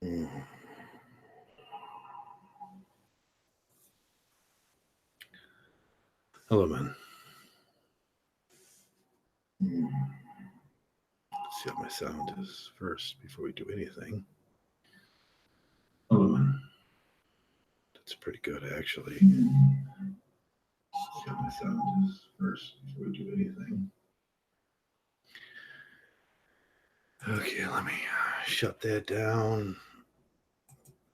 Mm. Hello, man. Mm. Let's see how my sound is first before we do anything. Hello, man. That's pretty good, actually. Let's see how my sound is first before we do anything. Okay, let me shut that down.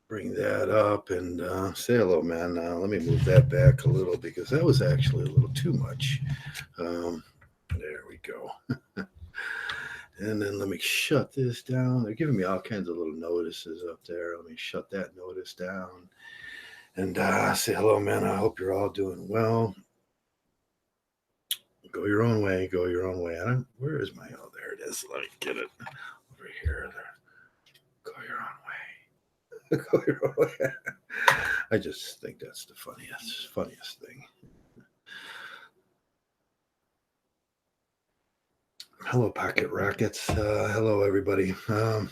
Bring that up and say hello, man. Let me move that back a little because that was actually a little too much. There we go. And then let me shut this down. They're giving me all kinds of little notices up there. Let me shut that notice down and say hello, man. I hope you're all doing well. Go your own way. Go your own way. Where is my? Oh, there it is. Let me get it over here. There. Go your own way. Go your own way. I just think that's the funniest thing. Hello, Pocket Rockets. Hello, everybody. I'm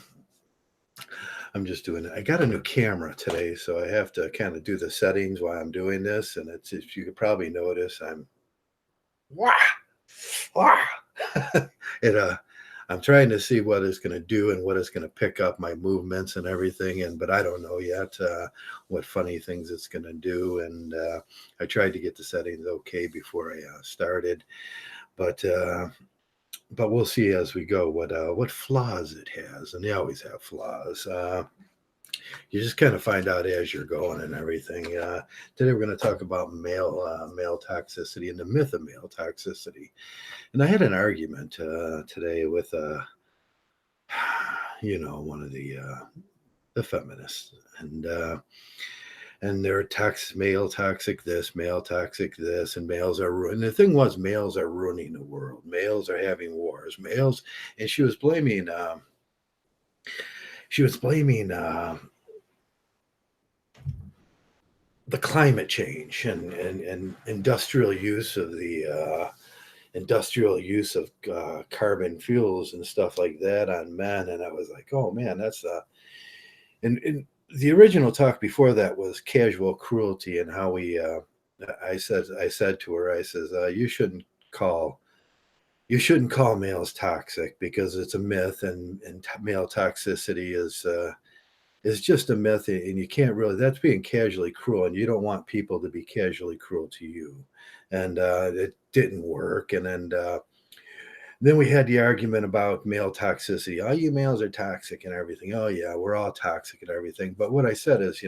just doing it. I got a new camera today, so I have to kind of do the settings while I'm doing this. And it's, if you could probably notice, I'm wah, wah. it I'm trying to see what it's going to do and what it's going to pick up my movements and everything. But I don't know yet what funny things it's going to do. And I tried to get the settings okay before I started, but we'll see as we go what flaws it has, and they always have flaws. You just kind of find out as you're going and everything. Today we're going to talk about male toxicity and the myth of male toxicity. And I had an argument today with one of the feminists, and they're male toxic this, male toxic this, and males are and the thing was males are ruining the world. Males are having wars. Males, and she was blaming the climate change and industrial use of carbon fuels and stuff like that on men. And I was like, oh man, that's and the original talk before that was casual cruelty and how we I said to her, I says, you shouldn't call males toxic because it's a myth, and male toxicity is just a myth, and you can't really, that's being casually cruel, and you don't want people to be casually cruel to you. And it didn't work. And then we had the argument about male toxicity. Oh, you males are toxic and everything. Oh yeah, we're all toxic and everything. But what I said is,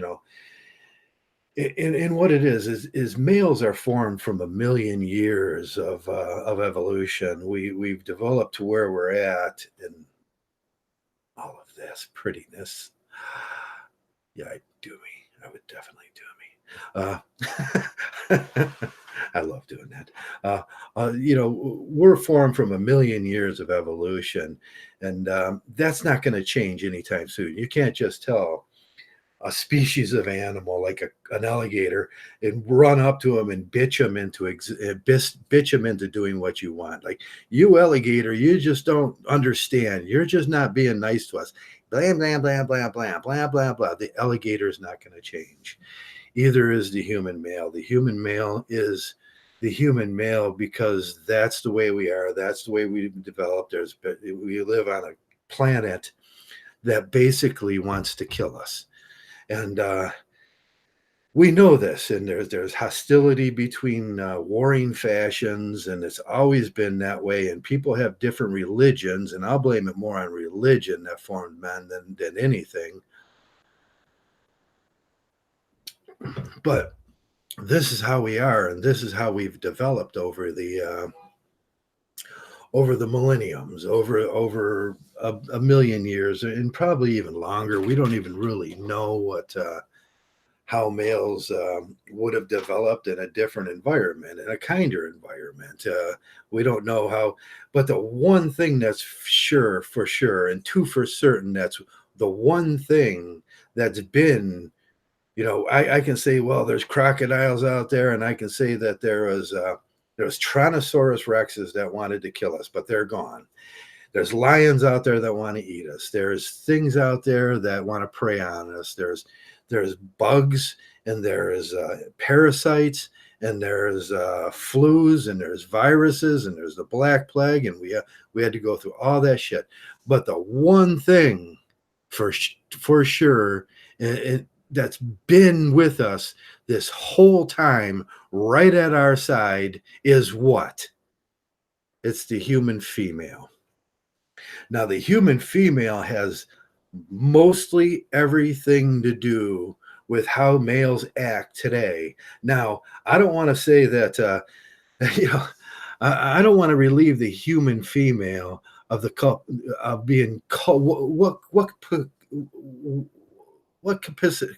in what it is males are formed from a million years of evolution. We've developed to where we're at, and all of this prettiness. Yeah, I do me. I would definitely do me. I love doing that. We're formed from a million years of evolution, and that's not going to change anytime soon. You can't just tell a species of animal like an alligator and run up to him and bitch him into doing what you want. Like, you alligator, you just don't understand. You're just not being nice to us. Blah, blah, blah, blah, blah, blah, blah, blah. The alligator is not going to change. Either is the human male. The human male is the human male because that's the way we are. That's the way we've developed. We live on a planet that basically wants to kill us. And we know this, and there's hostility between warring factions, and it's always been that way. And people have different religions, and I'll blame it more on religion that formed men than anything. But this is how we are, and this is how we've developed over the millenniums, over a million years, and probably even longer. We don't even really know how males would have developed in a different environment, in a kinder environment. We don't know how, but the one thing that's for sure, and two for certain, that's the one thing that's been, I can say, well, there's crocodiles out there, and I can say that there was Tyrannosaurus rexes that wanted to kill us, but they're gone. There's lions out there that want to eat us. There's things out there that want to prey on us. There's bugs, and there's parasites, and there's flus, and there's viruses, and there's the Black Plague, and we had to go through all that shit. But the one thing for sure, that's been with us this whole time, right at our side, is what? It's the human female. Now, the human female has mostly everything to do with how males act today. Now, I don't want to say that, you know, I don't want to relieve the human female of of being what capacity,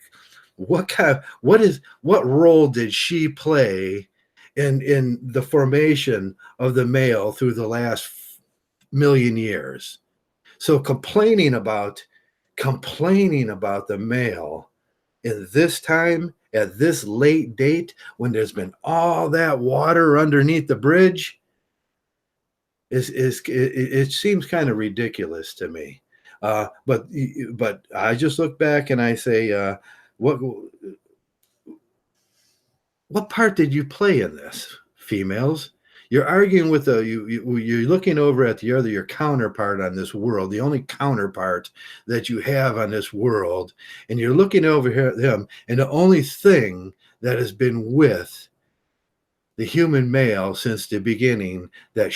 what role did she play in the formation of the male through the last million years? So complaining about the male in this time at this late date when there's been all that water underneath the bridge it seems kind of ridiculous to me. But I just look back and I say, what what part did you play in this, females? You're arguing with you're looking over at the other, your counterpart on this world, the only counterpart that you have on this world, and you're looking over here at them, and the only thing that has been with the human male since the beginning that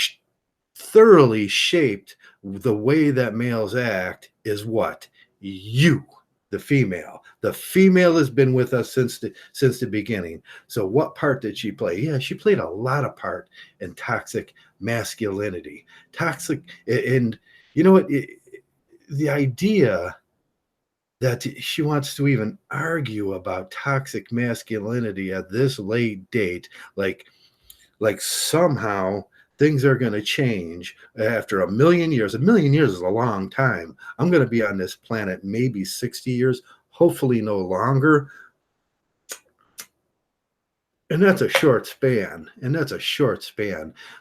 thoroughly shaped the way that males act is what? You, the female. The female has been with us since the beginning. So what part did she play? Yeah, she played a lot of part in toxic masculinity. Toxic, and you know what? The idea that she wants to even argue about toxic masculinity at this late date, like somehow things are going to change after a million years. A million years is a long time. I'm going to be on this planet maybe 60 years, hopefully no longer. And that's a short span.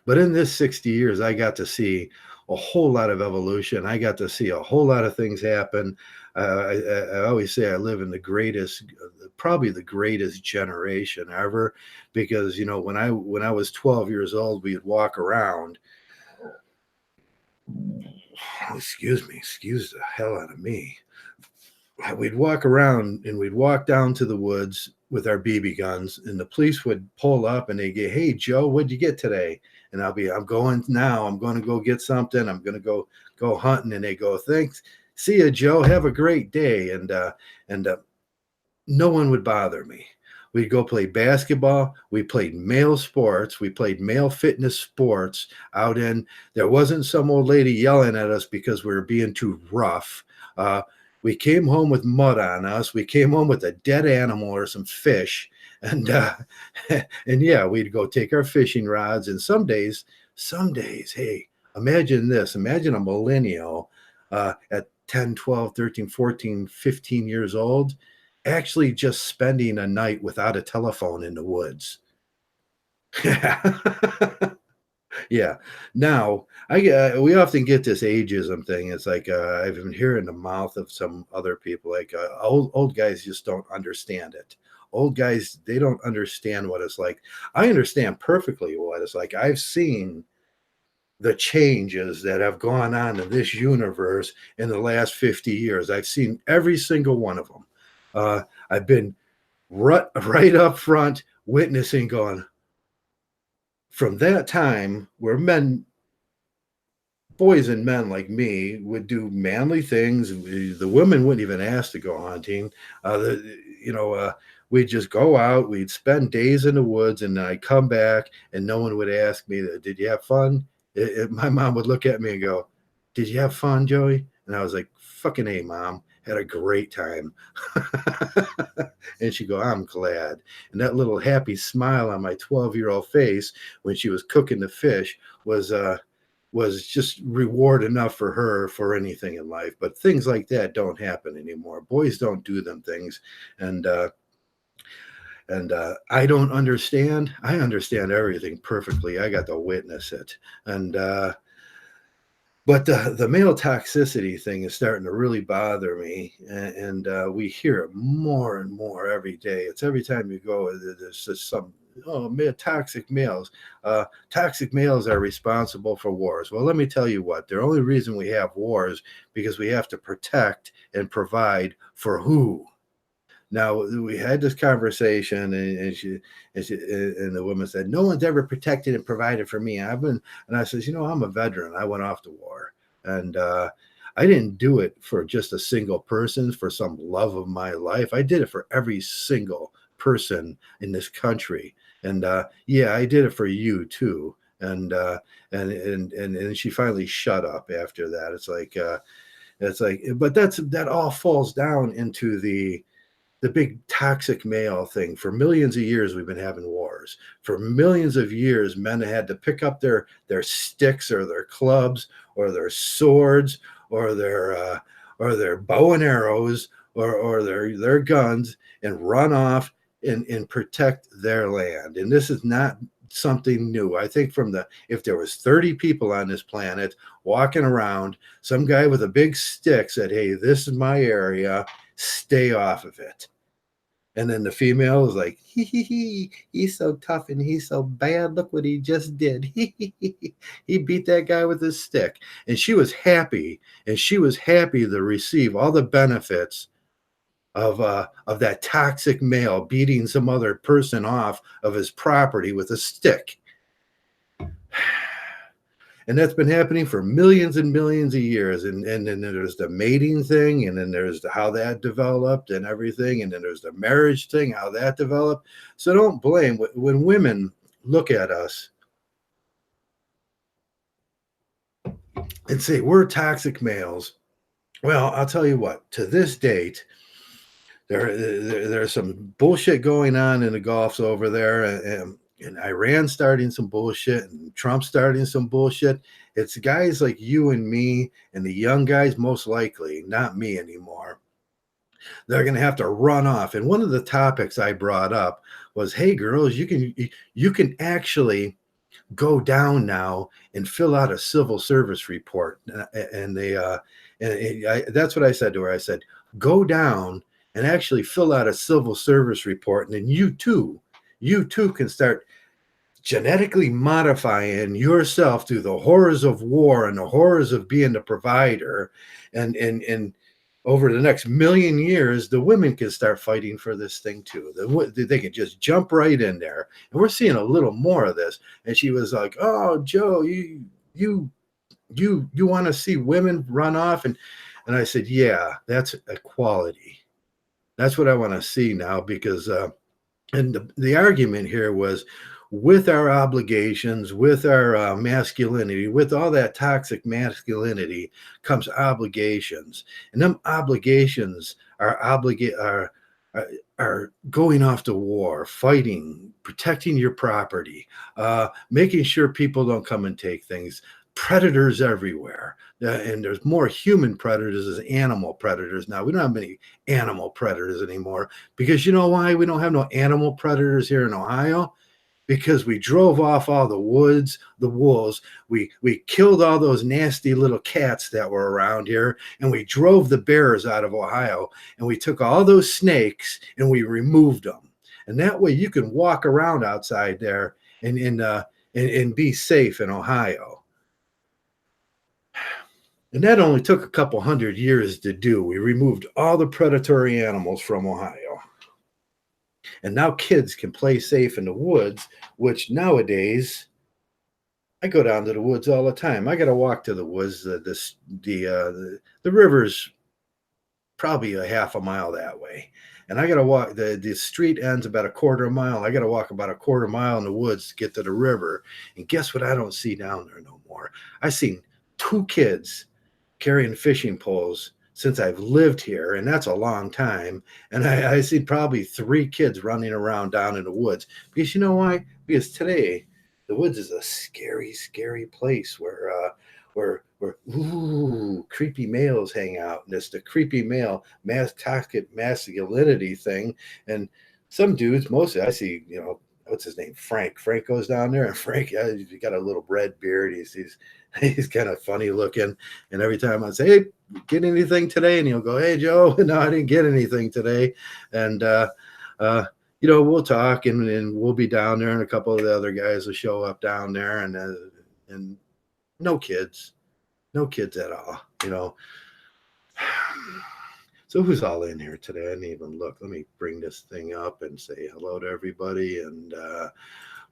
But in this 60 years, I got to see a whole lot of evolution. I got to see a whole lot of things happen. I always say I live in probably the greatest generation ever, because when I was 12 years old, we'd walk around. Excuse the hell out of me. We'd walk around and we'd walk down to the woods with our BB guns, and the police would pull up and they go, "Hey Joe, what'd you get today?" And I'm going now. I'm going to go get something. I'm going to go hunting. And they go, "Thanks. See you, Joe. Have a great day." And no one would bother me. We'd go play basketball. We played male sports. We played male fitness sports out in. There wasn't some old lady yelling at us because we were being too rough. We came home with mud on us. We came home with a dead animal or some fish, and and yeah, we'd go take our fishing rods. And some days, hey, imagine this. Imagine a millennial at 10, 12, 13, 14, 15 years old actually just spending a night without a telephone in the woods. Yeah. Now, we often get this ageism thing. It's like I've been hearing the mouth of some other people, like old guys just don't understand it. Old guys, they don't understand what it's like. I understand perfectly what it's like. I've seen the changes that have gone on in this universe in the last 50 years. I've seen every single one of them. I've been right up front witnessing, going, from that time where boys and men like me would do manly things. The women wouldn't even ask to go hunting. We'd just go out. We'd spend days in the woods, and I'd come back, and no one would ask me, "Did you have fun?" My mom would look at me and go, "Did you have fun, Joey?" And I was like, "Fucking A, Mom. Had a great time." And she'd go, "I'm glad." And that little happy smile on my 12-year-old face when she was cooking the fish was just reward enough for her for anything in life. But things like that don't happen anymore. Boys don't do them things. And I don't understand. I understand everything perfectly. I got to witness it. And But the male toxicity thing is starting to really bother me, and we hear it more and more every day. It's every time you go, there's just some toxic males. Toxic males are responsible for wars. Well, let me tell you what. The only reason we have wars because we have to protect and provide for who. Now we had this conversation, and the woman said, "No one's ever protected and provided for me. I've been," and I says, I'm a veteran. I went off to war, and I didn't do it for just a single person for some love of my life. I did it for every single person in this country, and yeah, I did it for you too." And she finally shut up after that. It's like, but that all falls down into the big toxic male thing. For millions of years, we've been having wars. For millions of years, men had to pick up their sticks or their clubs or their swords or their bow and arrows or their guns and run off and protect their land. And this is not something new. I think if there was 30 people on this planet walking around, some guy with a big stick said, "Hey, this is my area, stay off of it." And then the female is like, he's so tough and he's so bad. Look what he just did. He beat that guy with his stick. And she was happy. And she was happy to receive all the benefits of that toxic male beating some other person off of his property with a stick. And that's been happening for millions and millions of years. And then there's the mating thing, and then there's how that developed and everything, and then there's the marriage thing, how that developed. So don't blame when women look at us and say we're toxic males. Well, I'll tell you what, to this date, there's some bullshit going on in the Gulfs over there, and Iran starting some bullshit, and Trump starting some bullshit. It's guys like you and me, and the young guys, most likely, not me anymore. They're going to have to run off. And one of the topics I brought up was, "Hey, girls, you can actually go down now and fill out a civil service report." And that's what I said to her. I said, "Go down and actually fill out a civil service report, and then you too can start genetically modifying yourself through the horrors of war and the horrors of being the provider, and over the next million years, the women can start fighting for this thing too. They can just jump right in there, and we're seeing a little more of this." And she was like, "Oh, Joe, you want to see women run off?" And I said, "Yeah, that's equality. That's what I want to see now, because and the argument here was, with our obligations, with our masculinity, with all that toxic masculinity comes obligations, and them obligations are going off to war, fighting, protecting your property, making sure people don't come and take things. Predators everywhere, and there's more human predators than animal predators now. We don't have many animal predators anymore, because you know why we don't have no animal predators here in Ohio? Because we drove off all the woods, the wolves. We killed all those nasty little cats that were around here, and we drove the bears out of Ohio, and we took all those snakes and we removed them. And that way you can walk around outside there and be safe in Ohio. And that only took a couple hundred years to do. We removed all the predatory animals from Ohio. And now kids can play safe in the woods, which nowadays I go down to the woods all the time. I got to walk to the woods. The river's probably a half a mile that way, and I got to walk. The street ends about a quarter of a mile. I got to walk about a quarter mile in the woods to get to the river. And guess what? I don't see down there no more. I seen two kids carrying fishing poles since I've lived here, and that's a long time. And I see probably three kids running around down in the woods, because you know why? Because today the woods is a scary, scary place where creepy males hang out, and it's the creepy male toxic masculinity thing. And some dudes, mostly I see, what's his name? Frank. Frank goes down there, and Frank, he's got a little red beard. He's kind of funny looking. And every time I say, "Hey, get anything today?" and he'll go, "Hey, Joe, no, I didn't get anything today." And uh, we'll talk, and we'll be down there, and a couple of the other guys will show up down there, and no kids, no kids at all. So who's all in here today? I didn't even look. Let me bring this thing up and say hello to everybody. And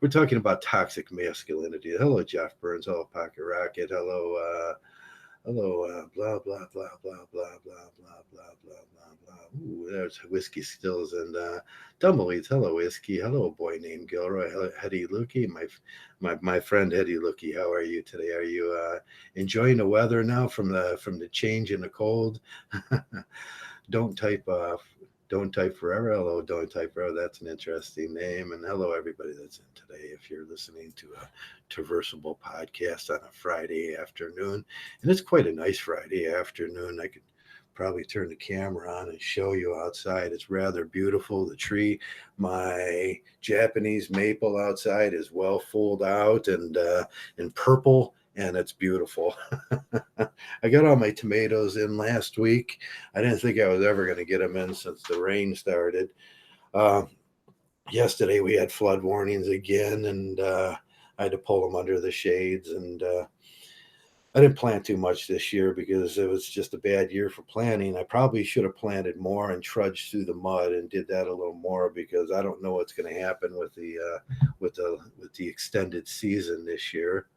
we're talking about toxic masculinity. Hello, Jeff Burns. Hello, Pocket Rocket. Hello, blah, blah, blah, blah, blah, blah, blah, blah, blah, blah, blah. Ooh, there's Whiskey Stills and Tumbleweeds. Hello, Whiskey. Hello, a boy named Gilroy. Hello, Hetty Lukey. My friend Hetty Lukey. How are you today? Are you enjoying the weather now from the change in the cold? Don't type don't type forever. Hello, don't type forever. That's an interesting name. And hello, everybody that's in today. If you're listening to a Traversable podcast on a Friday afternoon, and it's quite a nice Friday afternoon. I could probably turn the camera on and show you outside. It's rather beautiful. The tree, my Japanese maple outside, is well fulled out and in purple, and it's beautiful. I got all my tomatoes in last week. I didn't think I was ever going to get them in since the rain started. Yesterday we had flood warnings again, and I had to pull them under the shades. And I didn't plant too much this year because it was just a bad year for planting. I probably should have planted more and trudged through the mud and did that a little more, because I don't know what's going to happen with the extended season this year.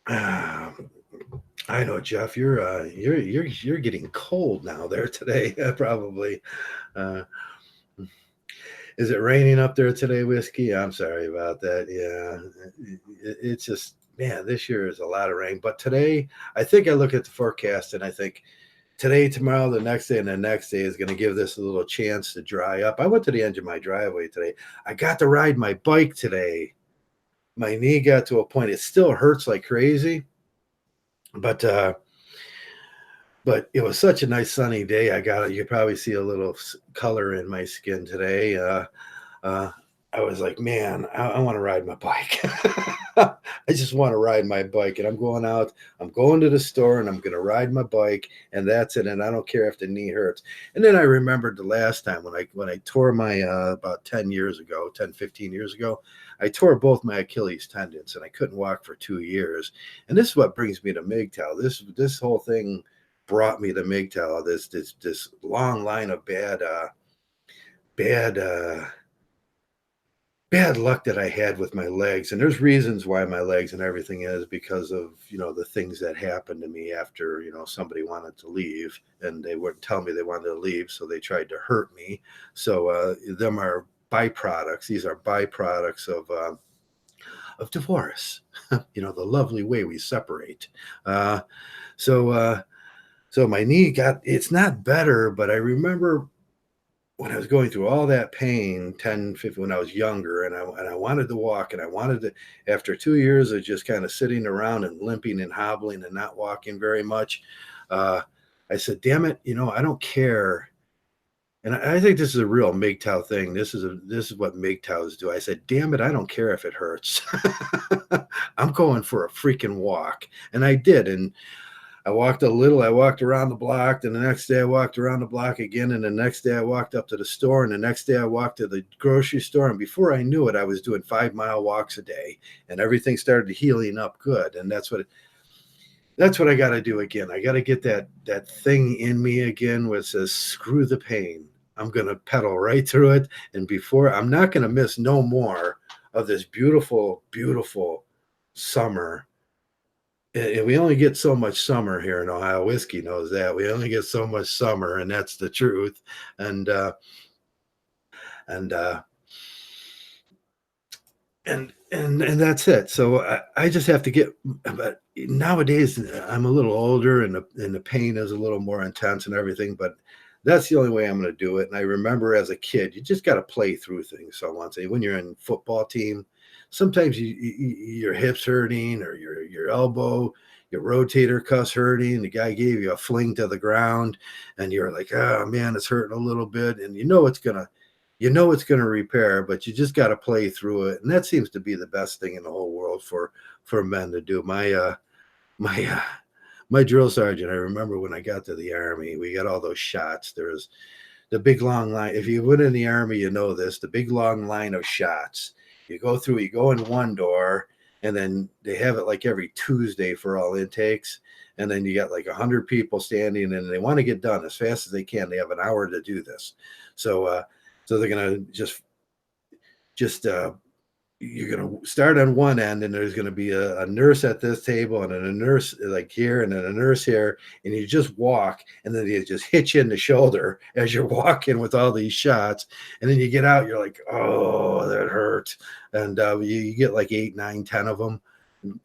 I know, Jeff. You're getting cold now there today, probably. Uh, is it raining up there today, Whiskey? I'm sorry about that. Yeah, it's just, man, this year is a lot of rain. But today, I think I look at the forecast and I think today, tomorrow, the next day, and the next day is going to give this a little chance to dry up. I went to the edge of my driveway today. I got to ride my bike today. My knee got to a point; it still hurts like crazy. But it was such a nice sunny day. You probably see a little color in my skin today. Uh, I was like, man, I want to ride my bike. I just want to ride my bike, and I'm going to the store, and I'm going to ride my bike, and that's it. And I don't care if the knee hurts. And then I remembered the last time when I tore my, about 10 years ago, 10, 15 years ago, I tore both my Achilles tendons, and I couldn't walk for 2 years. And this is what brings me to MGTOW. This whole thing brought me to MGTOW. This long line of bad bad luck that I had with my legs. And there's reasons why my legs and everything is because of, the things that happened to me after, somebody wanted to leave, and they wouldn't tell me they wanted to leave. So they tried to hurt me. So them are byproducts. These are byproducts of divorce, the lovely way we separate. Uh, so, so my knee it's not better, but I remember when I was going through all that pain, 10, 15, when I was younger, and I wanted to walk, and I wanted to, after 2 years of just kind of sitting around and limping and hobbling and not walking very much, I said, damn it, I don't care. And I think this is a real MGTOW thing. This is what MGTOWs do. I said, damn it, I don't care if it hurts. I'm going for a freaking walk. And I did. And I walked a little. I walked around the block. And the next day I walked around the block again. And the next day I walked up to the store. And the next day I walked to the grocery store. And before I knew it, I was doing 5-mile walks a day. And everything started healing up good. And that's what I got to do again. I got to get that thing in me again where it says, screw the pain. I'm going to pedal right through it. And I'm not going to miss no more of this beautiful, beautiful summer. And we only get so much summer here in Ohio. Whiskey knows that. We only get so much summer, and that's the truth. And that's it. So I just have to get. But nowadays, I'm a little older, and the pain is a little more intense and everything. But that's the only way I'm going to do it. And I remember as a kid, you just got to play through things. So once when you're in football team, sometimes your hips hurting, or your elbow, your rotator cuffs hurting. The guy gave you a fling to the ground, and you're like, oh man, it's hurting a little bit, and it's gonna. You know it's going to repair, but you just got to play through it, and that seems to be the best thing in the whole world for men to do. My my drill sergeant, I remember when I got to the army, we got all those shots. There's the big long line. If you went in the army, you know this. The big long line of shots. You go through. You go in one door, and then they have it like every Tuesday for all intakes. And then you got like 100 people standing, and they want to get done as fast as they can. They have an hour to do this, so so they're gonna just you're going to start on one end, and there's going to be a nurse at this table, and then a nurse like here, and then a nurse here, and you just walk, and then you just hit you in the shoulder as you're walking with all these shots, and then you get out, you're like, oh, that hurt. And you get like 8, 9, 10 of them.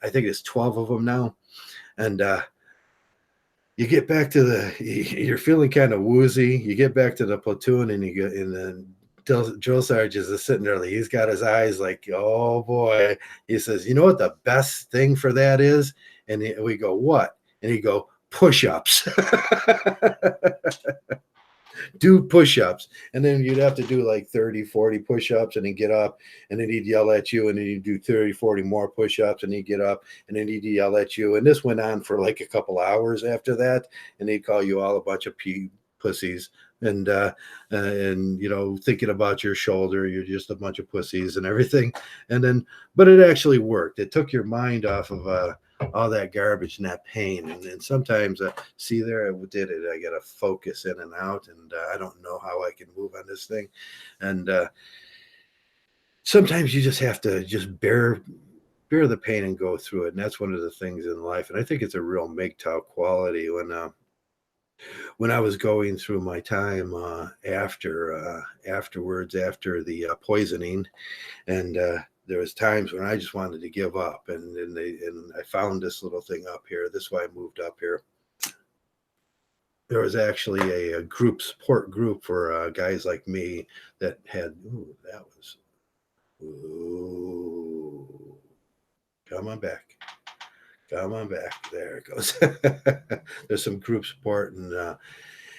I think it's 12 of them now. And you get back to you're feeling kind of woozy. You get back to the platoon, and you get in the drill sergeant is sitting there. He's got his eyes like, oh boy. He says, you know what the best thing for that is? And we go, what? And he go, push-ups. Do push-ups. And then you'd have to do like 30, 40 push-ups, and then get up, and then he'd yell at you, and then you'd do 30, 40 more push-ups, and he'd get up, and then he'd yell at you. And this went on for like a couple hours after that, and he'd call you all a bunch of pussies. And you know, thinking about your shoulder, you're just a bunch of pussies and everything. And then, but it actually worked. It took your mind off of all that garbage and that pain. And sometimes, see there, I did it. I got to focus in and out, and I don't know how I can move on this thing. And sometimes you just have to just bear the pain and go through it. And that's one of the things in life. And I think it's a real MGTOW quality when I was going through my time afterwards, after the poisoning, and there was times when I just wanted to give up, and I found this little thing up here. This is why I moved up here. There was actually a group support group for guys like me that had. Ooh, that was. Ooh, come on back. Come on back. There it goes. There's some group support, and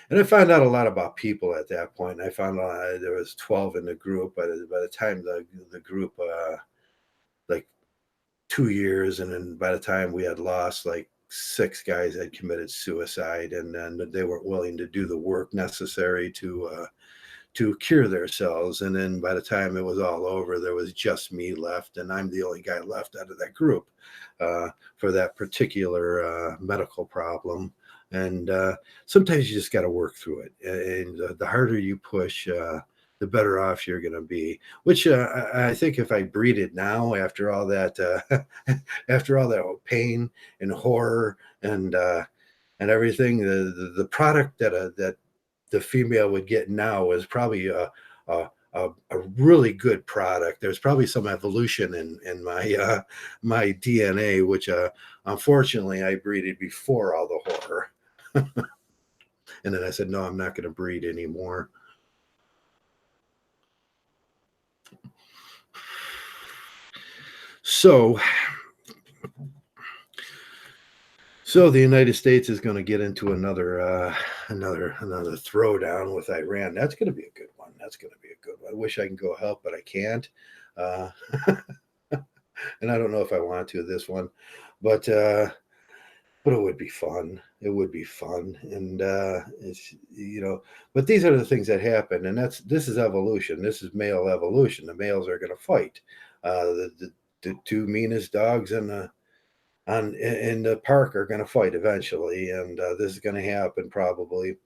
I found out a lot about people at that point. I found out there was 12 in the group. By the time the group, like 2 years, and then by the time we had lost, like 6 guys had committed suicide, and then they weren't willing to do the work necessary to cure themselves. And then by the time it was all over, there was just me left, and I'm the only guy left out of that group for that particular medical problem. And sometimes you just got to work through it. And the harder you push, the better off you're going to be. Which I think if I breed it now, after all that, after all that pain and horror and everything, the product that the female would get now is probably a really good product. There's probably some evolution in my DNA, which unfortunately I breeded before all the horror. And then I said, no, I'm not going to breed anymore. So the United States is going to get into another throwdown with Iran. That's going to be a good one. That's going to be a good one. I wish I can go help, but I can't. And I don't know if I want to this one, but it would be fun. It would be fun, and it's, you know. But these are the things that happen, and this is evolution. This is male evolution. The males are going to fight. The two meanest dogs in the park are going to fight eventually, and this is going to happen probably.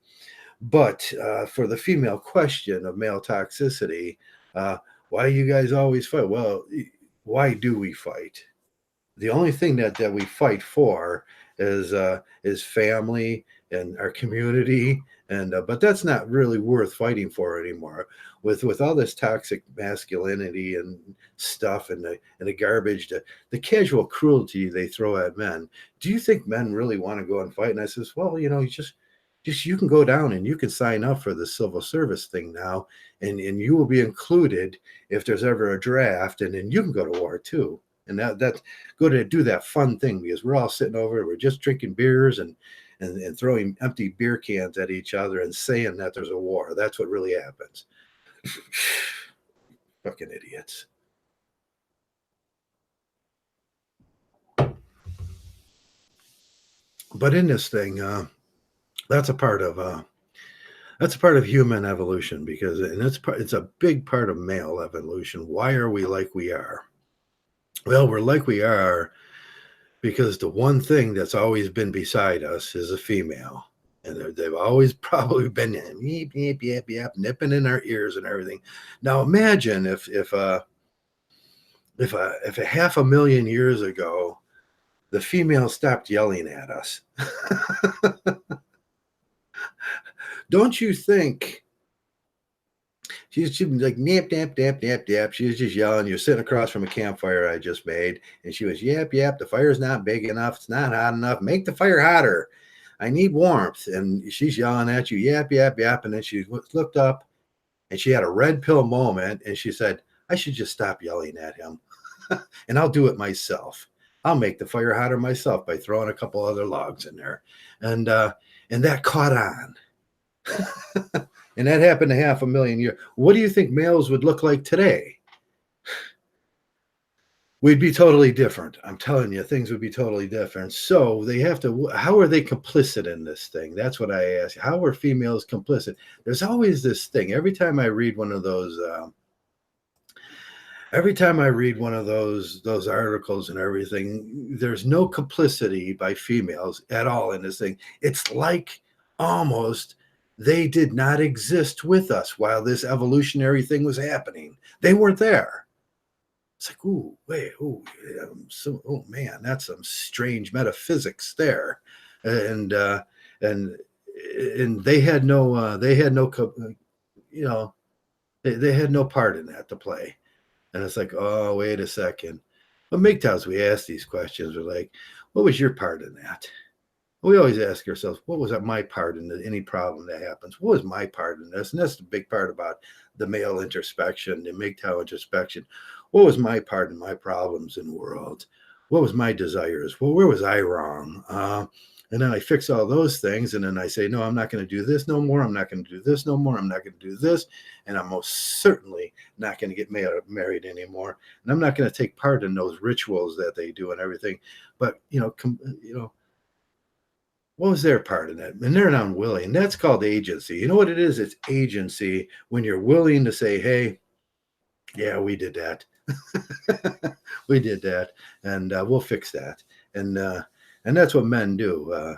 But for the female question of male toxicity, why do you guys always fight? Well, why do we fight? The only thing that we fight for is family and our community, and but that's not really worth fighting for anymore. With all this toxic masculinity and stuff, and the garbage, the casual cruelty they throw at men. Do you think men really want to go and fight? And I says, well, you know, you just you can go down and you can sign up for the civil service thing now, and you will be included if there's ever a draft, and then you can go to war too. And that's go to do that fun thing, because we're all sitting over, we're just drinking beers and throwing empty beer cans at each other and saying that there's a war. That's what really happens. Fucking idiots. But in this thing, that's a part of that's a part of human evolution because and it's a big part of male evolution. Why are we like we are? Well, we're like we are because the one thing that's always been beside us is a female. And they've always probably been yep, yep, yep, yep, nipping in our ears and everything. Now imagine if a half a million years ago the female stopped yelling at us. Don't you think she'd be like nap nap nap nap nap? She was just yelling. You're sitting across from a campfire I just made, and she was yap yap. The fire's not big enough. It's not hot enough. Make the fire hotter. I need warmth. And she's yelling at you, yap yap yap. And then she looked up, and she had a red pill moment, and she said, "I should just stop yelling at him, and I'll do it myself. I'll make the fire hotter myself by throwing a couple other logs in there." And that caught on. And that happened a half a million years. What do you think males would look like today? We'd be totally different. I'm telling you, things would be totally different. So they have to. How are they complicit in this thing? That's what I ask. How are females complicit? There's always this thing. Every time I read one of those articles and everything, there's no complicity by females at all in this thing. It's like almost they did not exist with us while this evolutionary thing was happening. They weren't there. It's like, ooh, wait, ooh, oh man, that's some strange metaphysics there, and and and they had no, you know, they had no part in that to play. And it's like, oh, wait a second. But MGTOWs, we ask these questions. We're like, what was your part in that? We always ask ourselves, what was my part in any problem that happens? What was my part in this? And that's the big part about the male introspection, the MGTOW introspection. What was my part in my problems in the world? What was my desires? Well, where was I wrong? And then I fix all those things. And then I say, no, I'm not going to do this no more. I'm not going to do this no more. I'm not going to do this. And I'm most certainly not going to get married anymore. And I'm not going to take part in those rituals that they do and everything. But, what was their part in that? And they're not willing. That's called agency. You know what it is? It's agency when you're willing to say, hey, yeah, we did that. We did that. And we'll fix that. And that's what men do.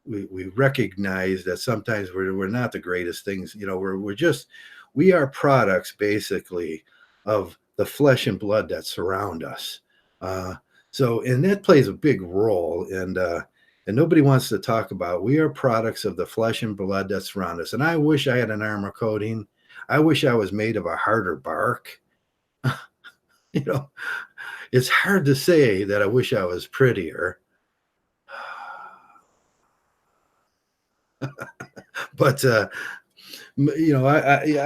We recognize that sometimes we're not the greatest things. We are products basically of the flesh and blood that surround us. And that plays a big role. And nobody wants to talk about. We are products of the flesh and blood that surround us. And I wish I had an armor coating. I wish I was made of a harder bark. you know, it's hard to say that I wish I was prettier. But I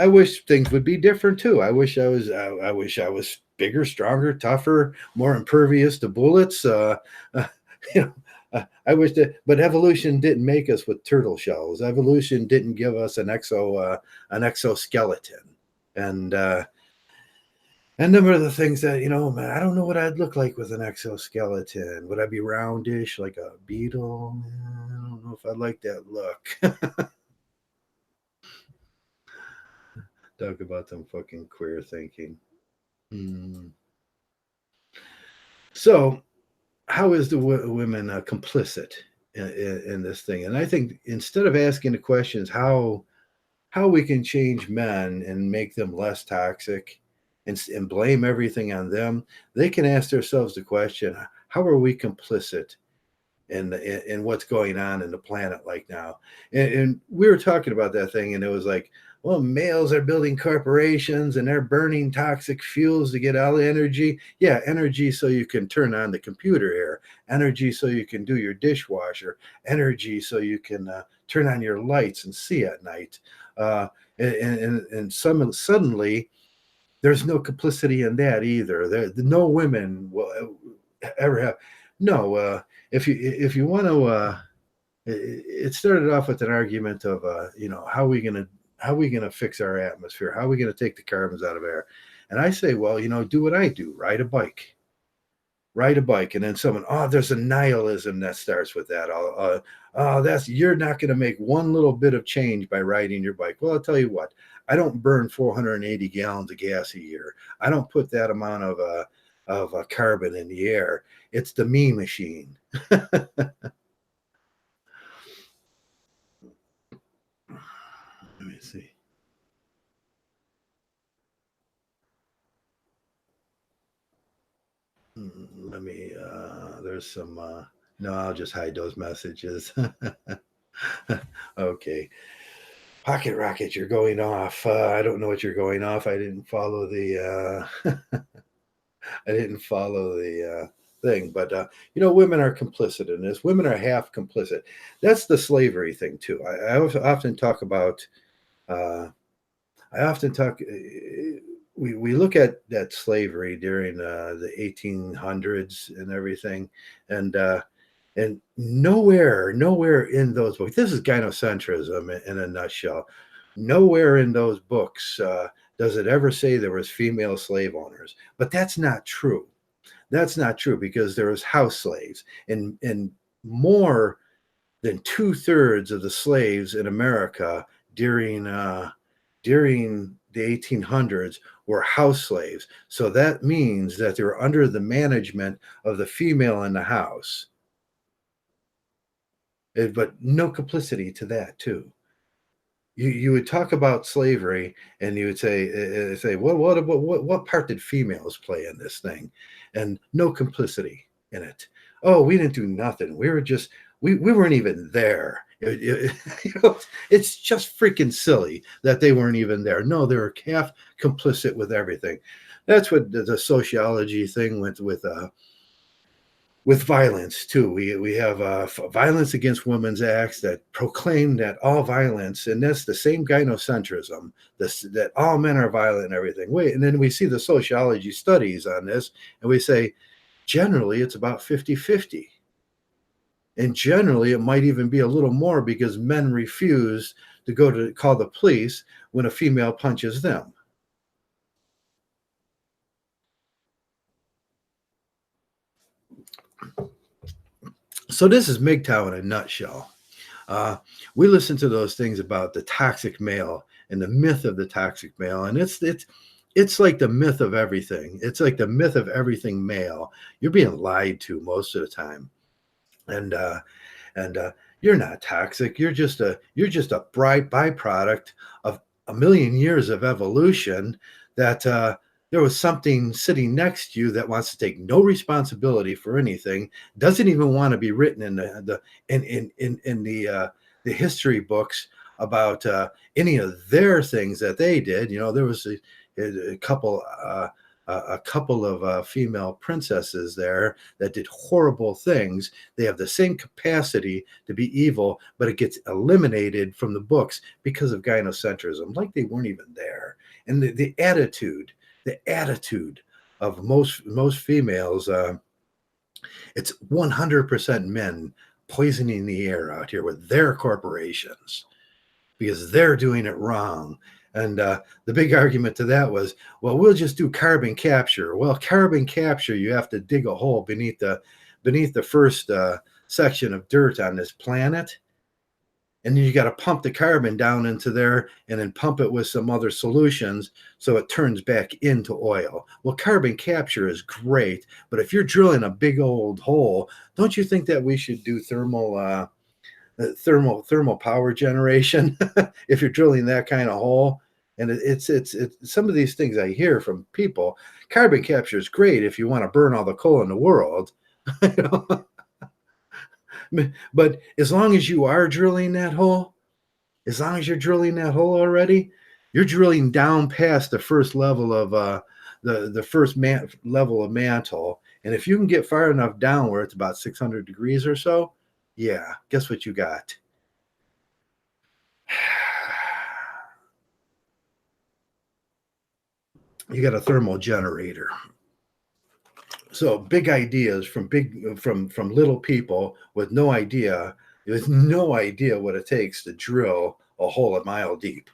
wish things would be different too. I wish I was bigger, stronger, tougher, more impervious to bullets. You know, I wish that, but evolution didn't make us with turtle shells. Evolution didn't give us an exoskeleton, and number of the things that man, I don't know what I'd look like with an exoskeleton. Would I be roundish like a beetle? I don't know if I'd like that look. Talk about some fucking queer thinking. Hmm. So, how is the women complicit in this thing? And I think instead of asking the questions how we can change men and make them less toxic and blame everything on them, they can ask themselves the question: how are we complicit in what's going on in the planet like now? And we were talking about that thing, and it was like, well, males are building corporations and they're burning toxic fuels to get all the energy. Yeah, energy so you can turn on the computer here, energy so you can do your dishwasher, energy so you can turn on your lights and see at night. Suddenly, there's no complicity in that either. No women will ever have. No, if you want to, it started off with an argument of, how are we going to how are we going to fix our atmosphere? How are we going to take the carbons out of air? And I say, well, do what I do, ride a bike. And then someone, oh, there's a nihilism that starts with that. Oh, that's, you're not going to make one little bit of change by riding your bike. Well, I'll tell you what, I don't burn 480 gallons of gas a year. I don't put that amount of carbon in the air. It's the me machine. Let me see. Let me, there's some, no, I'll just hide those messages. Okay. Pocket rocket, you're going off. I don't know what you're going off. I didn't follow I didn't follow the thing, but women are complicit in this. Women are half complicit. That's the slavery thing too. Often talk about. Uh, I often talk. We look at that slavery during the 1800s and everything, and nowhere in those books. This is gynocentrism in a nutshell. Nowhere in those books does it ever say there was female slave owners, but that's not true. That's not true because there was house slaves, and more than 2/3 of the slaves in America during the 1800s were house slaves. So that means that they were under the management of the female in the house. But no complicity to that too. You would talk about slavery and you would say well, what part did females play in this thing, and no complicity in it. Oh, we didn't do nothing, we were just we weren't even there. It's just freaking silly that they weren't even there. No, they were half complicit with everything. That's what the sociology thing went with violence too. We have violence against women's acts that proclaim that all violence, and that's the same gynocentrism, that all men are violent and everything. Wait, and then we see the sociology studies on this, and we say generally it's about 50-50. And generally it might even be a little more because men refuse to go to call the police when a female punches them. So this is MGTOW in a nutshell. Uh, we listen to those things about the toxic male and the myth of the toxic male, and it's like the myth of everything. It's like the myth of everything male. You're being lied to most of the time, and you're not toxic. You're just a bright byproduct of a million years of evolution. That there was something sitting next to you that wants to take no responsibility for anything, doesn't even want to be written in the history books about any of their things that they did. There was a couple a couple of female princesses there that did horrible things. They have the same capacity to be evil, but it gets eliminated from the books because of gynocentrism, like they weren't even there. And the attitude of most females, it's 100% men poisoning the air out here with their corporations because they're doing it wrong. And the big argument to that was, well, we'll just do carbon capture. Well, carbon capture, you have to dig a hole beneath the first section of dirt on this planet, and then you got to pump the carbon down into there and then pump it with some other solutions so it turns back into oil. Well, carbon capture is great, but if you're drilling a big old hole, don't you think that we should do thermal power generation if you're drilling that kind of hole? And it's some of these things I hear from people. Carbon capture is great if you want to burn all the coal in the world. But as long as you are drilling that hole, as long as you're drilling that hole already, you're drilling down past the first level of the first level of mantle. And if you can get far enough down where it's about 600 degrees or so, yeah, guess what you got? You got a thermal generator. So big ideas from little people with no idea what it takes to drill a hole a mile deep.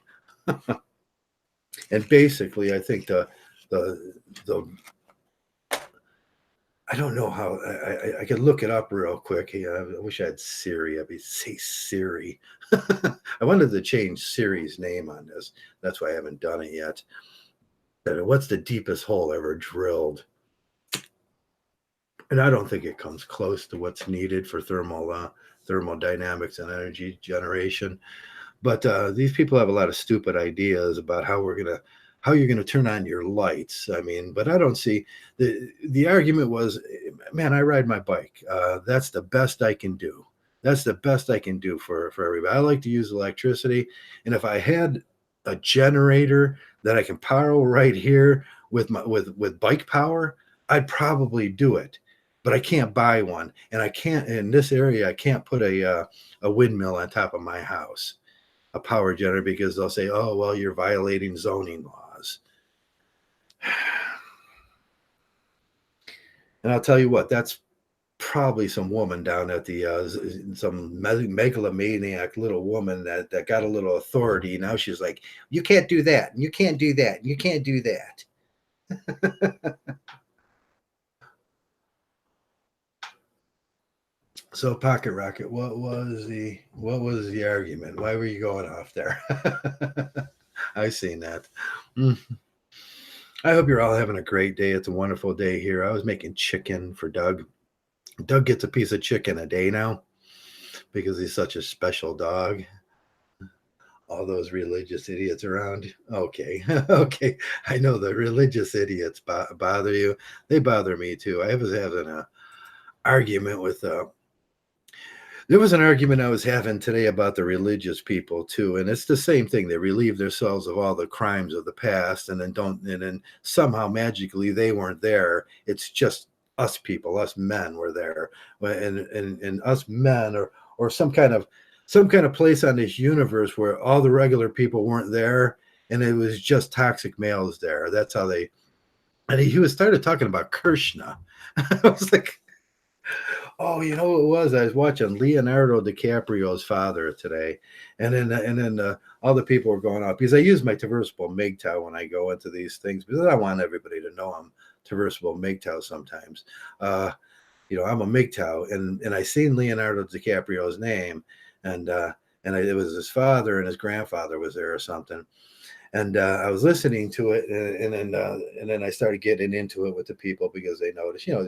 And basically, I think the I don't know how I could look it up real quick. Yeah, I wish I had Siri. I'd be say Siri. I wanted to change Siri's name on this. That's why I haven't done it yet. What's the deepest hole ever drilled? And I don't think it comes close to what's needed for thermodynamics and energy generation. But these people have a lot of stupid ideas about how you're gonna turn on your lights. I mean, but I don't see the argument was, man, I ride my bike. That's the best I can do. That's the best I can do for everybody. I like to use electricity, and if I had a generator that I can power right here with my with bike power, I'd probably do it. But I can't buy one, and I can't in this area. I can't put a windmill on top of my house, a power generator, because they'll say, "Oh, well, you're violating zoning laws." And I'll tell you what, that's probably some woman down at the some megalomaniac little woman that got a little authority. Now she's like, "You can't do that, and you can't do that, and you can't do that." So, Pocket Rocket, what was the argument? Why were you going off there? I seen that. Mm. I hope you're all having a great day. It's a wonderful day here. I was making chicken for Doug. Doug gets a piece of chicken a day now because he's such a special dog. All those religious idiots around. Okay. Okay. I know the religious idiots bother you. They bother me too. I was having a argument with there was an argument I was having today about the religious people too, and it's the same thing. They relieve themselves of all the crimes of the past, and then somehow magically they weren't there. It's just us people, us men were there, and us men, or some kind of place on this universe where all the regular people weren't there, and it was just toxic males there. That's how they. And he was started talking about Krishna. I was like, oh, you know what it was? I was watching Leonardo DiCaprio's father today, and then all the people were going up because I use my traversable MGTOW when I go into these things because I want everybody to know I'm traversable MGTOW sometimes. Uh, I'm a MGTOW, and I seen Leonardo DiCaprio's name, and it was his father and his grandfather was there or something, and I was listening to it, and then I started getting into it with the people because they notice you're a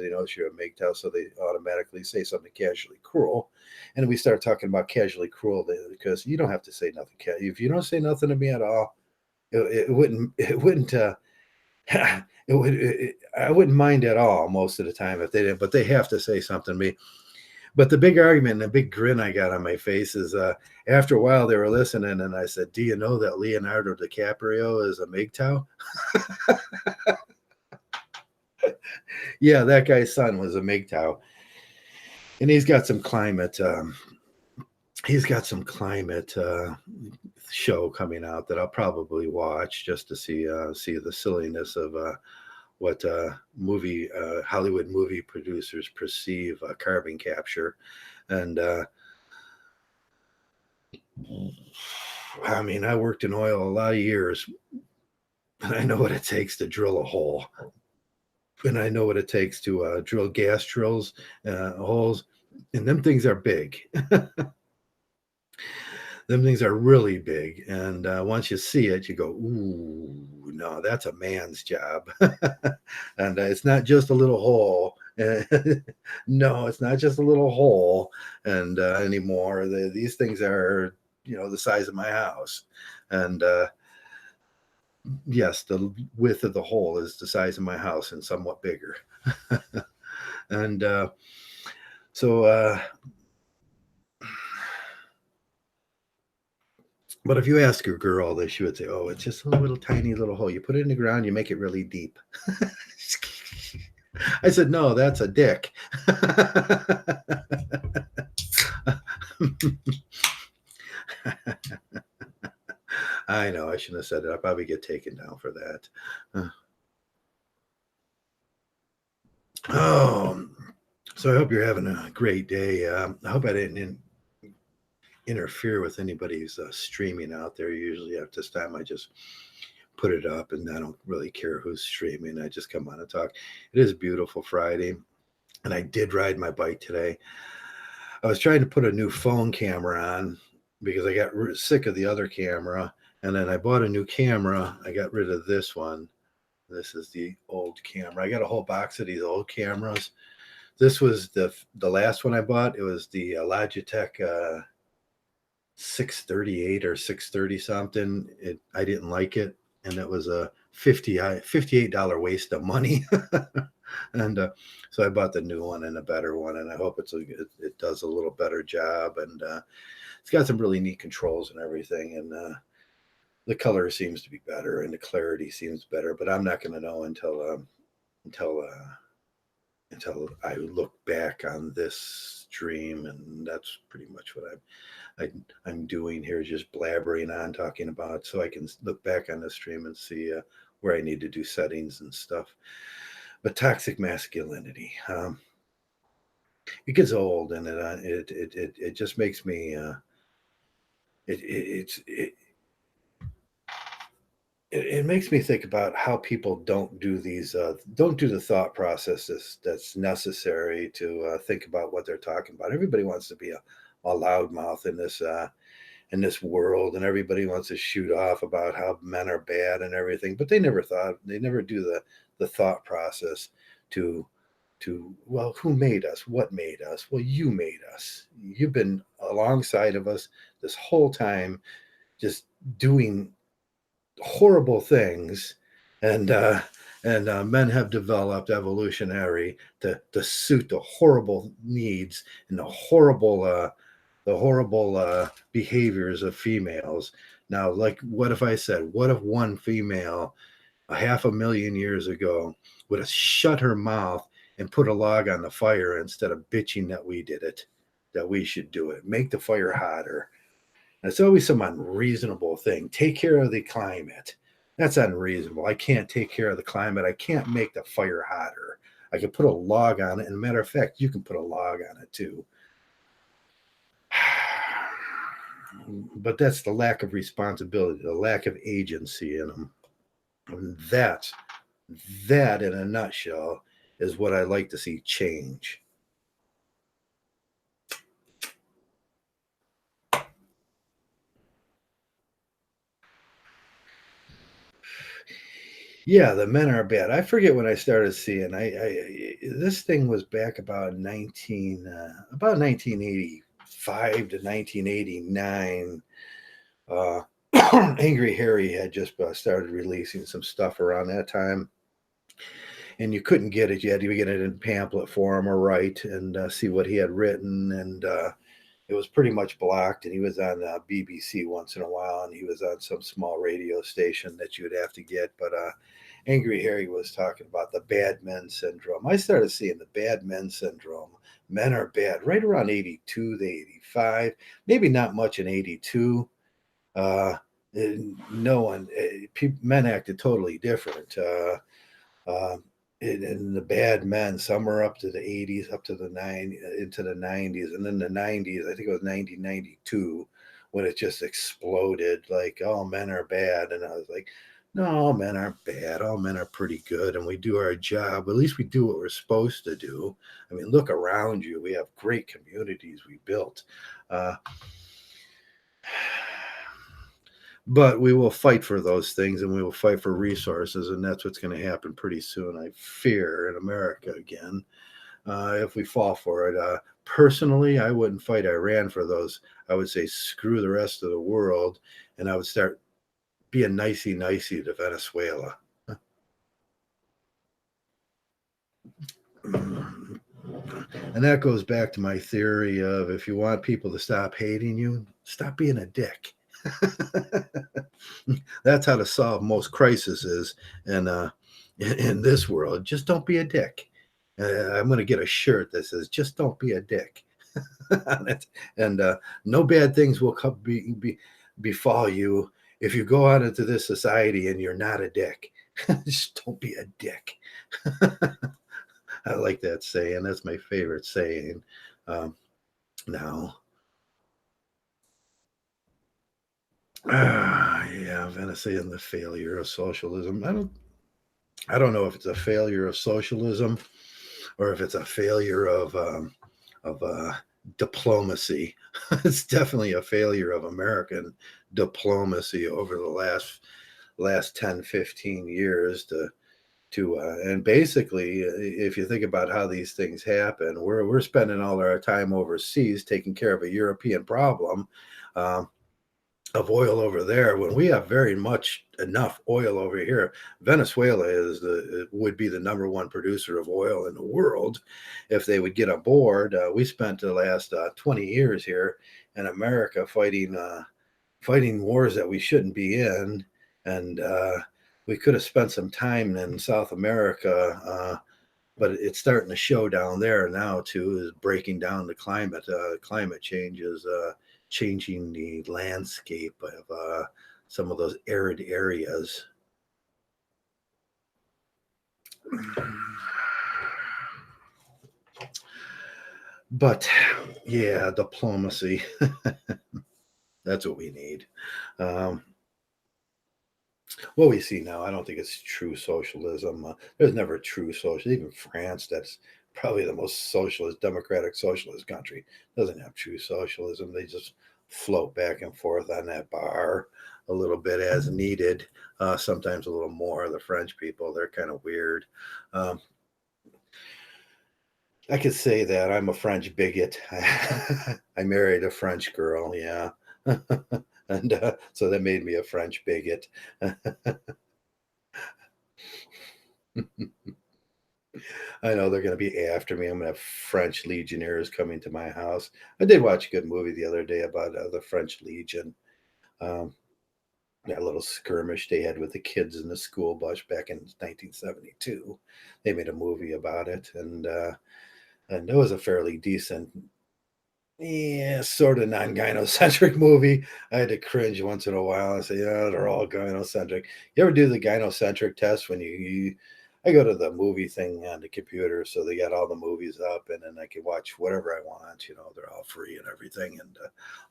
MGTOW, so they automatically say something casually cruel, and we start talking about casually cruel because you don't have to say nothing. If you don't say nothing to me at all, it wouldn't. I wouldn't mind at all most of the time if they didn't, but they have to say something to me. But the big argument and the big grin I got on my face is after a while they were listening, and I said, "Do you know that Leonardo DiCaprio is a MGTOW?" Yeah, that guy's son was a MGTOW, and he's got some climate show coming out that I'll probably watch just to see the silliness of what movie Hollywood movie producers perceive carbon capture, and I mean, I worked in oil a lot of years, and I know what it takes to drill a hole, and I know what it takes to drill gas drills holes, and them things are big. Them things are really big, and once you see it, you go, "Ooh, no, that's a man's job," and it's not just a little hole. No, it's not just a little hole, and anymore. These things are, the size of my house, and yes, the width of the hole is the size of my house and somewhat bigger. And so, but if you ask a girl, that she would say, "Oh, it's just a little tiny little hole. You put it in the ground, you make it really deep." I said, "No, that's a dick." I know I shouldn't have said it. I'll probably get taken down for that. Oh, so I hope you're having a great day. I hope I didn't interfere with anybody's streaming out there. Usually at this time, I just put it up and I don't really care who's streaming. I just come on and talk. It is a beautiful Friday. And I did ride my bike today. I was trying to put a new phone camera on because I got sick of the other camera. And then I bought a new camera. I got rid of this one. This is the old camera. I got a whole box of these old cameras. This was the last one I bought. It was the Logitech 638 or 630 something. I didn't like it, and it was a $58 waste of money. And so I bought the new one and a better one, and I hope it does a little better job. And it's got some really neat controls and everything, and the color seems to be better and the clarity seems better. But I'm not going to know until I look back on this stream, and that's pretty much what I'm doing here, just blabbering on, talking about, so I can look back on the stream and see where I need to do settings and stuff. But toxic masculinity, it gets old, and it just makes me it, it it makes me think about how people don't do the thought processes that's necessary to think about what they're talking about. Everybody wants to be a loudmouth in this world, and everybody wants to shoot off about how men are bad and everything, but they never do the thought process to well, who made us, what made us? Well, you made us. You've been alongside of us this whole time, just doing horrible things, and men have developed evolutionary to suit the horrible needs and the horrible behaviors of females. Now, like, what if I said, what if one female a half a million years ago would have shut her mouth and put a log on the fire instead of bitching that we did it, that we should do it, make the fire hotter? It's always some unreasonable thing. Take care of the climate. That's unreasonable. I can't take care of the climate. I can't make the fire hotter. I can put a log on it. And a matter of fact, you can put a log on it too. But that's the lack of responsibility, the lack of agency in them. And that in a nutshell is what I like to see change. Yeah, the men are bad. I forget when I started seeing. This thing was back about 1985 to 1989. Uh, Angry Harry had just started releasing some stuff around that time, and you couldn't get it. You had to get it in pamphlet form or write and see what he had written, and it was pretty much blocked. And he was on BBC once in a while, and he was on some small radio station that you would have to get. But Angry Harry was talking about the bad men syndrome. I started seeing the bad men syndrome. Men are bad right around 82 to 85, maybe not much in 82. Uh, no one, men acted totally different. Uh, and the bad men, some were up to the 80s, up to the into the 90s, and then the 90s. I think it was 1992 when it just exploded. Like, all men are bad, and I was like, no, all men aren't bad. All men are pretty good, and we do our job. At least we do what we're supposed to do. I mean, look around you. We have great communities we built. Uh, but we will fight for those things, and we will fight for resources, and that's what's going to happen pretty soon, I fear, in America again, if we fall for it. Personally, I wouldn't fight Iran for those. I would say screw the rest of the world, and I would start being nicey to Venezuela. And that goes back to my theory of, if you want people to stop hating you, stop being a dick. That's how to solve most crises in this world. Just don't be a dick. I'm going to get a shirt that says "Just don't be a dick," and no bad things will befall you if you go out into this society and you're not a dick. Just don't be a dick. I like that saying. That's my favorite saying. Now, Yeah, Venice and the failure of socialism. I don't know if it's a failure of socialism or if it's a failure of diplomacy. It's definitely a failure of American diplomacy over the last 10, 15 years to and basically if you think about how these things happen, we're spending all our time overseas taking care of a European problem. Um, of oil over there when we have very much enough oil over here. Venezuela would be the number one producer of oil in the world if they would get aboard. We spent the last 20 years here in America fighting wars that we shouldn't be in, and we could have spent some time in South America. But it's starting to show down there now too. Is breaking down the climate. Climate change is changing the landscape of some of those arid areas. But yeah, diplomacy. That's what we need. Um, what we see now, I don't think it's true socialism. There's never true socialism. Even France, that's probably the most socialist, democratic socialist country, doesn't have true socialism. They just float back and forth on that bar a little bit as needed. Sometimes a little more. The French people, they're kind of weird. Um, I could say that I'm a French bigot. I married a French girl, yeah. And so that made me a French bigot. I know they're going to be after me. I'm going to have French legionnaires coming to my house. I did watch a good movie the other day about the French Legion. Um, that little skirmish they had with the kids in the school bus back in 1972. They made a movie about it, and it was a fairly decent, yeah, sort of non-gynocentric movie. I had to cringe once in a while and say, "Yeah, they're all gynocentric." You ever do the gynocentric test when I go to the movie thing on the computer, so they got all the movies up, and then I can watch whatever I want. They're all free and everything, and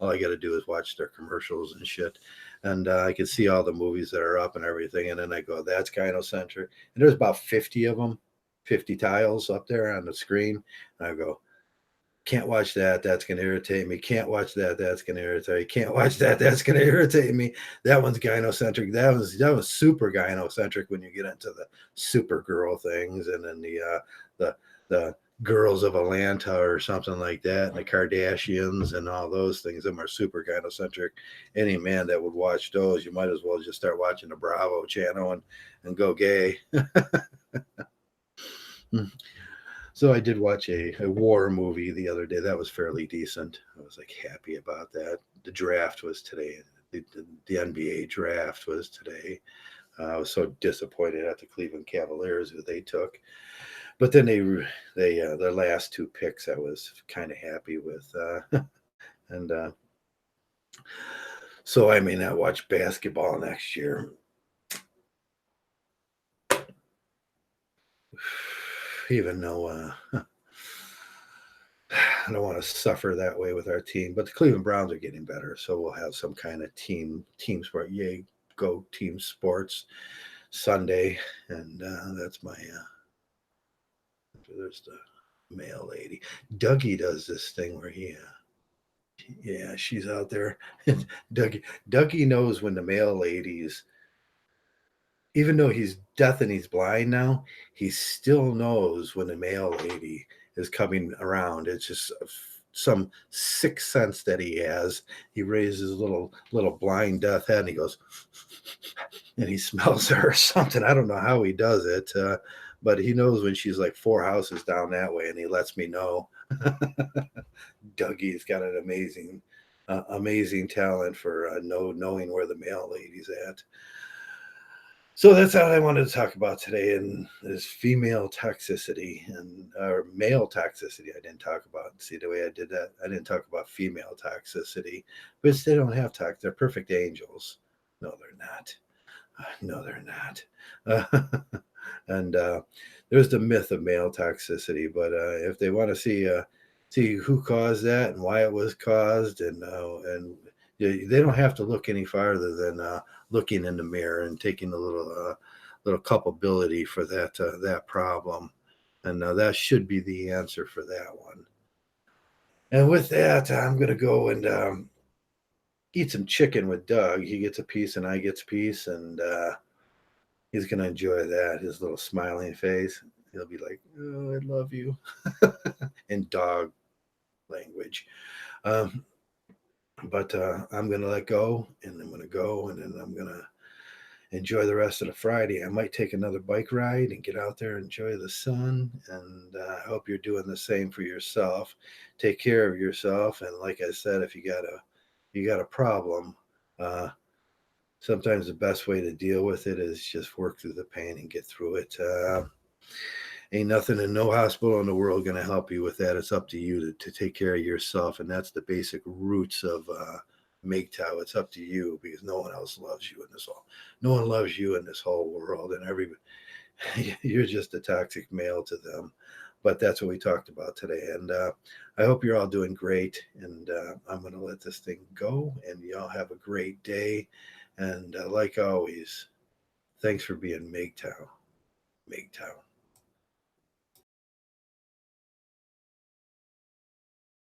all I got to do is watch their commercials and shit, and I can see all the movies that are up and everything, and then I go, "That's gynocentric," and there's about 50 of them, 50 tiles up there on the screen, and I go, can't watch that. That's going to irritate me. Can't watch that. That's going to irritate me. Can't watch that. That's going to irritate me. That one's gynocentric. That was super gynocentric when you get into the Supergirl things, and then the girls of Atlanta or something like that, and the Kardashians and all those things. Them are super gynocentric. Any man that would watch those, you might as well just start watching the Bravo channel and go gay. So I did watch a war movie the other day. That was fairly decent. I was like happy about that. The draft was today. The NBA draft was today. I was so disappointed at the Cleveland Cavaliers who they took, but then they their last two picks I was kind of happy with, and so I may not watch basketball next year. Even though I don't want to suffer that way with our team, but the Cleveland Browns are getting better, so we'll have some kind of team sport. Yay, go team sports Sunday, and that's my. There's the male lady. Dougie does this thing where yeah, she's out there. Dougie knows when the male ladies, even though he's deaf and he's blind now, he still knows when a male lady is coming around. It's just some sixth sense that he has. He raises his little blind deaf head and he goes, and he smells her or something. I don't know how he does it, but he knows when she's like four houses down that way, and he lets me know. Dougie's got an amazing talent for knowing where the male lady's at. So that's all I wanted to talk about today, and is female toxicity and or male toxicity. I didn't talk about. See the way I did that? I didn't talk about female toxicity, which they don't have tox. They're perfect angels. No, they're not. No, they're not. And there's the myth of male toxicity, but if they want to see who caused that and why it was caused, and They don't have to look any farther than looking in the mirror and taking a little culpability for that problem, and that should be the answer for that one. And with that, I'm gonna go and eat some chicken with Doug. He gets a piece and I gets a piece, and he's gonna enjoy that. His little smiling face. He'll be like, "Oh, I love you," in dog language. Um, but I'm gonna let go, and I'm gonna go, and then I'm gonna enjoy the rest of the Friday. I might take another bike ride and get out there and enjoy the sun. And I hope you're doing the same for yourself. Take care of yourself. And like I said, if you got a problem, uh, sometimes the best way to deal with it is just work through the pain and get through it. Ain't nothing and no hospital in the world going to help you with that. It's up to you to take care of yourself. And that's the basic roots of MGTOW. It's up to you because no one else loves you in this whole, no one loves you in this whole world. And you're just a toxic male to them. But that's what we talked about today. And I hope you're all doing great. And I'm going to let this thing go. And y'all have a great day. And like always, thanks for being MGTOW. MGTOW.